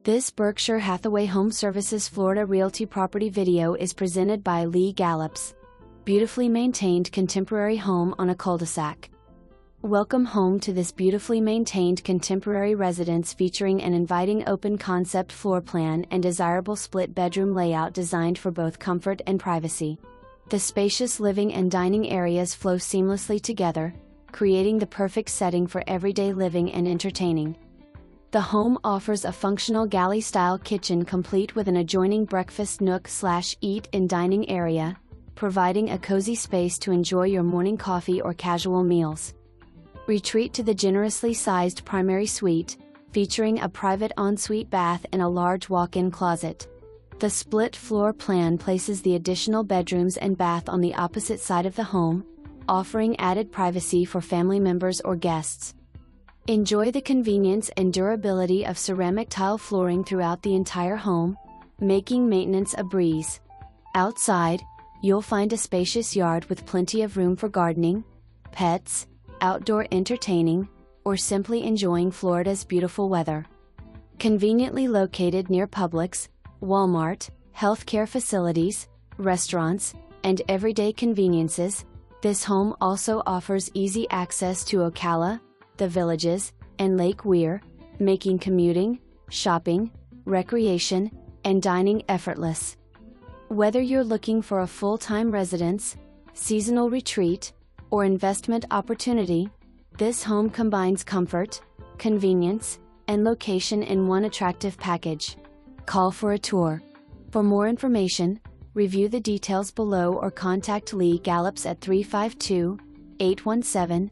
This Berkshire Hathaway HomeServices Florida Realty property video is presented by Lee Gallops. Beautifully maintained contemporary home on a cul-de-sac. Welcome home to this beautifully maintained contemporary residence featuring an inviting open-concept floor plan and desirable split-bedroom layout designed for both comfort and privacy. The spacious living and dining areas flow seamlessly together, creating the perfect setting for everyday living and entertaining. The home offers a functional galley-style kitchen complete with an adjoining breakfast nook/eat and dining area, providing a cozy space to enjoy your morning coffee or casual meals. Retreat to the generously sized primary suite, featuring a private ensuite bath and a large walk-in closet. The split floor plan places the additional bedrooms and bath on the opposite side of the home, offering added privacy for family members or guests. Enjoy the convenience and durability of ceramic tile flooring throughout the entire home, making maintenance a breeze. Outside, you'll find a spacious yard with plenty of room for gardening, pets, outdoor entertaining, or simply enjoying Florida's beautiful weather. Conveniently located near Publix, Walmart, healthcare facilities, restaurants, and everyday conveniences, this home also offers easy access to OCALA, the Villages, and Lake Weir, making commuting, shopping, recreation, and dining effortless. Whether you're looking for a full-time residence, seasonal retreat, or investment opportunity, this home combines comfort, convenience, and location in one attractive package. Call for a tour. For more information, review the details below or contact Lee Gallops at 352-817-1519.